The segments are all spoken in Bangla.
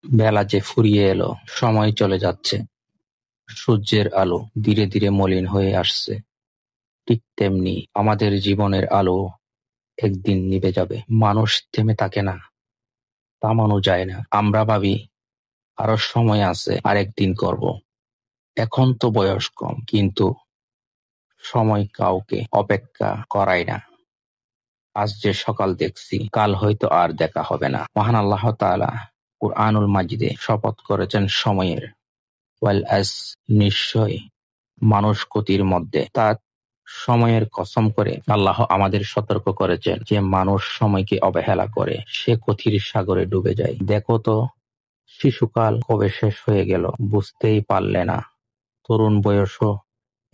বেলা যে ফুরিয়ে এলো, সময় চলে যাচ্ছে, সূর্যের আলো ধীরে ধীরে মলিন হয়ে আসছে। ঠিক তেমনি আমাদের জীবনের আলো একদিন নিভে যাবে। মানুষ থেমে থাকে না, থামানো যায় না। আমরা ভাবি আরো সময় আছে, আরেকদিন করব। এখন তো বয়স কম, কিন্তু সময় কাউকে অপেক্ষা করায় না। আজ যে সকাল দেখছি, কাল হয়তো আর দেখা হবে না। মহান আল্লাহ তাআলা কুরআনুল মাজিদে শপথ করেছেন সময়ের। ওয়াল আস, নিশ্চয় মানুষ ক্ষতির মধ্যে। তার সময়ের কসম করে আল্লাহ আমাদের সতর্ক করেছেন যে মানুষ সময়কে অবহেলা করে সে ক্ষতির সাগরে ডুবে যায়। দেখো তো, শিশুকাল কবে শেষ হয়ে গেল বুঝতেই পারলে না। তরুণ বয়সও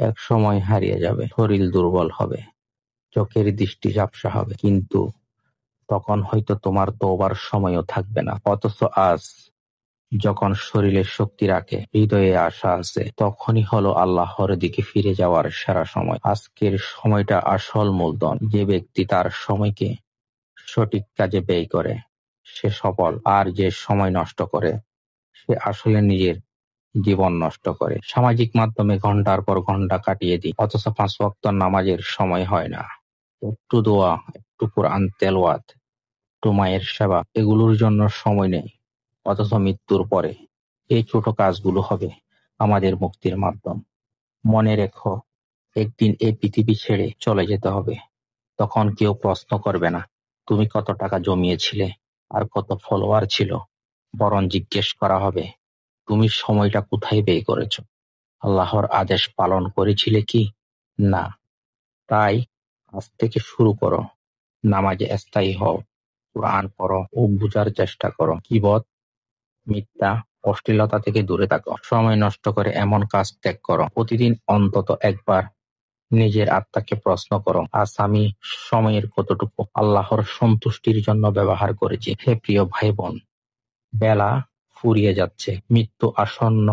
এক সময় হারিয়ে যাবে, শরীর দুর্বল হবে, চোখের দৃষ্টি ঝাপসা হবে, কিন্তু তখন হয়তো তোমার তওবার সময়ও থাকবে না। অথচ আজ যখন শরীরে শক্তি রাখে, হৃদয়ে আশা আছে, তখনই হলো আল্লাহর দিকে ফিরে যাওয়ার সেরা সময়। আজকের সময়টা আসল মূলধন। যে ব্যক্তি তার সময়কে সঠিক কাজে ব্যয় করে সে সফল, আর যে সময় নষ্ট করে সে আসলে নিজের জীবন নষ্ট করে। সামাজিক মাধ্যমে ঘন্টার পর ঘন্টা কাটিয়ে দিই, অথচ 5 ওয়াক্ত নামাজের সময় হয় না। একটু দোয়া, একটু কোরআন তেলাওয়াত, একটু মায়ের সেবা, এগুলোর জন্য সময় নেই। অথচ মৃত্যুর পরে এই ছোট কাজগুলো হবে আমাদের মুক্তির মাধ্যম। মনে রেখো, একদিন এই পৃথিবী ছেড়ে চলে যেতে হবে। তখন কেউ প্রশ্ন করবে না তুমি কত টাকা জমিয়েছিলে আর কত ফলোয়ার ছিল, বরং জিজ্ঞেস করা হবে তুমি সময়টা কোথায় ব্যয় করেছো, আল্লাহর আদেশ পালন করেছিলে কি না। তাই আজ থেকে শুরু করো, নামাজে স্থায়ী হও, কোরআন পড়ো ও বুঝার চেষ্টা করো। কিবত, মিথ্যা, অশ্লীলতা থেকে দূরে থাকো। সময় নষ্ট করে এমন কাজ ত্যাগ করো। প্রতিদিন অন্তত একবার নিজের আত্মাকে প্রশ্ন করো, আজ আমি সময়ের কতটুকু আল্লাহর সন্তুষ্টির জন্য ব্যবহার করেছি। হে প্রিয় ভাই বোন, বেলা ফুরিয়ে যাচ্ছে, মৃত্যু আসন্ন,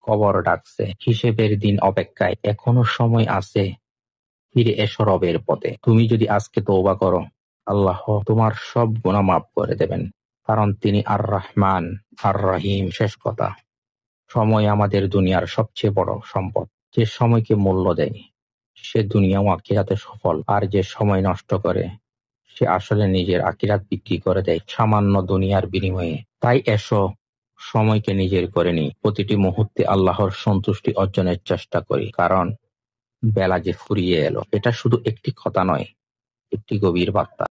কবর ডাকছে, হিসেবের দিন অপেক্ষায়। এখনো সময় আছে, ফিরে এসো রবের পথে। তুমি যদি আজকে তওবা করো, আল্লাহ তোমার সব গুনাহ মাফ করে দেবেন, কারণ তিনি আর রহমান আর রহিম। শেষ কথা, সময় আমাদের দুনিয়ার সবচেয়ে বড় সম্পদ। যে সময়কে মূল্য দেয় সে দুনিয়া ও আখিরাতে সফল, আর যে সময় নষ্ট করে সে আসলে নিজের আখিরাত বিক্রি করে দেয় সামান্য দুনিয়ার বিনিময়ে। তাই এসো, সময়কে নিজের করে নি, প্রতিটি মুহূর্তে আল্লাহর সন্তুষ্টি অর্জনের চেষ্টা করি। কারণ বেলা যে ফুরিয়ে এলো, এটা শুধু একটি কথা নয়, একটি গভীর বার্তা।